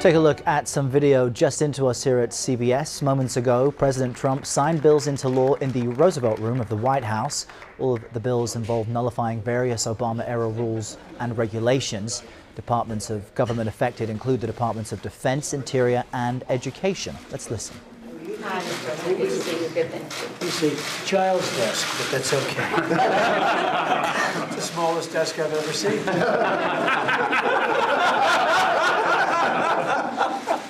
Take a look at some video just into us here at CBS. Moments ago, President Trump signed bills into law in the Roosevelt Room of the White House. All of the bills involve nullifying various Obama-era rules and regulations. Departments of government affected include the Departments of Defense, Interior, and Education. Let's listen. It's a child's desk, but that's okay. It's the smallest desk I've ever seen.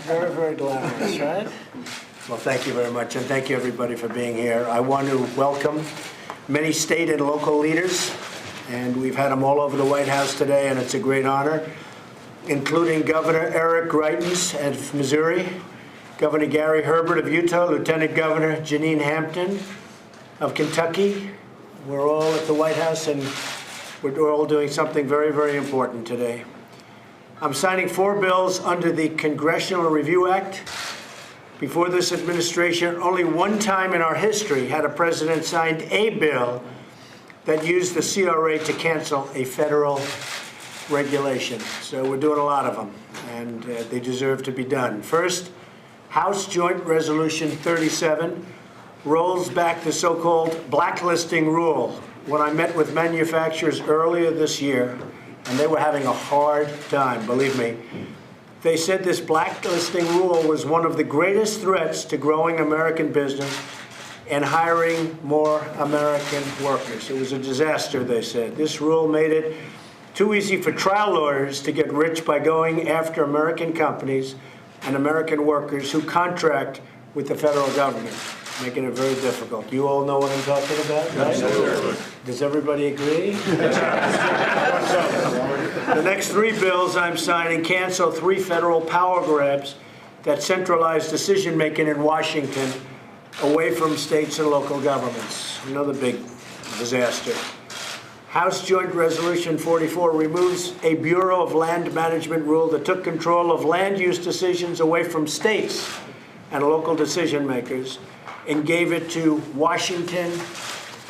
Very, very glamorous, right? Well, thank you very much, and thank you, everybody, for being here. I want to welcome many state and local leaders, and we've had them all over the White House today, and it's a great honor, including Governor Eric Greitens of Missouri, Governor Gary Herbert of Utah, Lieutenant Governor Janine Hampton of Kentucky. We're all at the White House, and we're all doing something very, very important today. I'm signing 4 bills under the Congressional Review Act. Before this administration, only one time in our history had a president signed a bill that used the CRA to cancel a federal regulation. So we're doing a lot of them, and they deserve to be done. First, House Joint Resolution 37 rolls back the so-called blacklisting rule. When I met with manufacturers earlier this year, and they were having a hard time, believe me, they said this blacklisting rule was one of the greatest threats to growing American business and hiring more American workers. It was a disaster, they said. This rule made it too easy for trial lawyers to get rich by going after American companies and American workers who contract with the federal government, making it very difficult. You all know what I'm talking about, right? Absolutely. Does everybody agree? The next 3 bills I'm signing cancel 3 federal power grabs that centralize decision-making in Washington away from states and local governments. Another big disaster. House Joint Resolution 44 removes a Bureau of Land Management rule that took control of land use decisions away from states and local decision makers and gave it to Washington,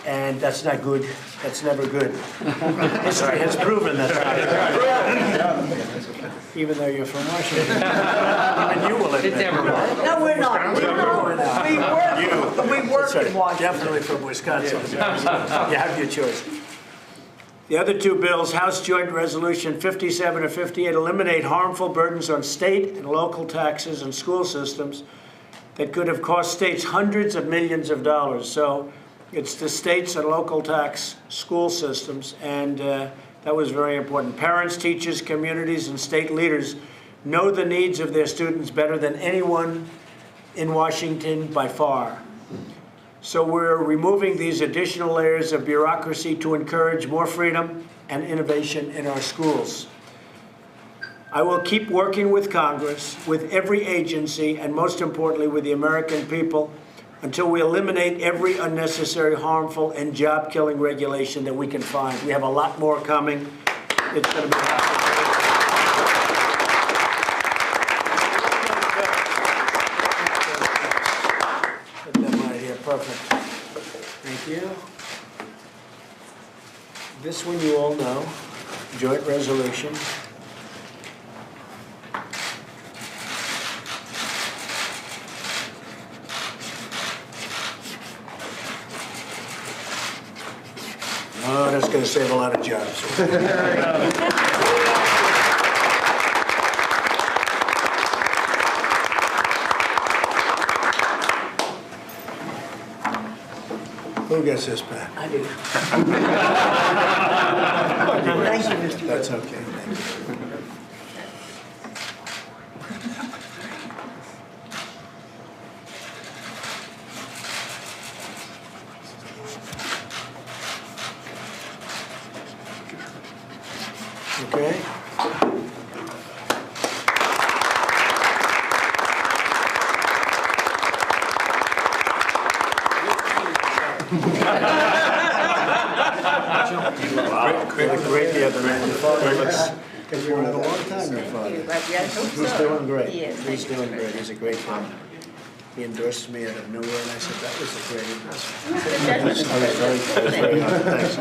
and that's not good. That's never good. History has proven that's not good. Even though you're from Washington. And you will admit. No, we're not. We work in Washington. Definitely from Wisconsin. You have your choice. The other 2 bills, House Joint Resolution 57 and 58, eliminate harmful burdens on state and local taxes and school systems that could have cost states hundreds of millions of dollars. So it's the states and local tax school systems, and that was very important. Parents, teachers, communities, and state leaders know the needs of their students better than anyone in Washington by far. So we're removing these additional layers of bureaucracy to encourage more freedom and innovation in our schools. I will keep working with Congress, with every agency, and most importantly, with the American people, until we eliminate every unnecessary, harmful, and job-killing regulation that we can find. We have a lot more coming. It's going to be happening. Put them right here. Perfect. Thank you. This one you all know, joint resolution. Oh, that's going to save a lot of jobs. Who gets this back? I do. Thank you, Mr. That's okay. Thank you. Okay. Great the other man. Your father looks, because you're a long time, your father. He's doing great. He's doing great. He's a great father. He endorsed me out of nowhere, and I said, that was a great endorsement. I was very honored. Thanks.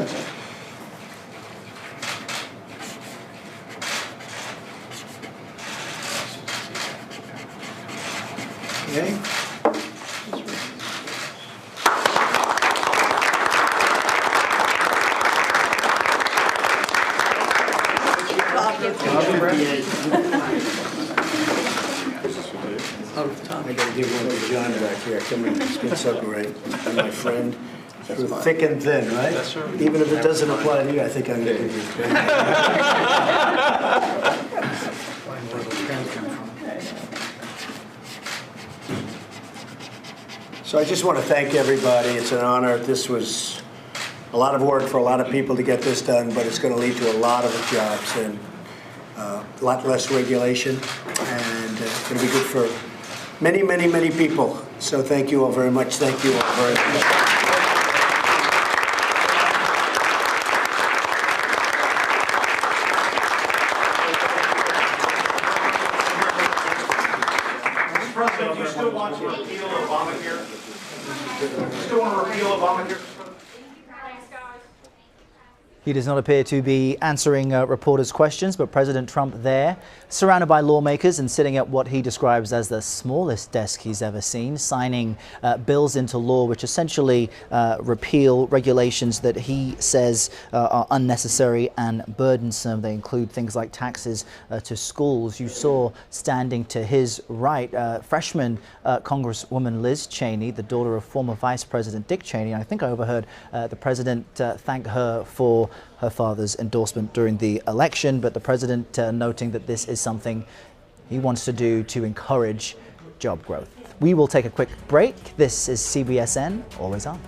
Okay. I gotta give one to John back here. Come in, it's been so great. And my friend, through thick and thin, right? Yes, sir. Even if it doesn't apply to you, I think I'm gonna give you a pen. So I just want to thank everybody. It's an honor. This was a lot of work for a lot of people to get this done, but it's going to lead to a lot of jobs and a lot less regulation, and it's going to be good for many, many, many people. So thank you all very much. Thank you all very much. President, do you still want to repeal Obamacare? Do you still want to repeal Obamacare? He does not appear to be answering reporters' questions, but President Trump there, surrounded by lawmakers and sitting at what he describes as the smallest desk he's ever seen, signing bills into law which essentially repeal regulations that he says are unnecessary and burdensome. They include things like taxes to schools. You saw standing to his right freshman Congresswoman Liz Cheney, the daughter of former Vice President Dick Cheney. And I think I overheard the president thank her for her father's endorsement during the election, but the president noting that this is something he wants to do to encourage job growth. We will take a quick break. This is CBSN, always on.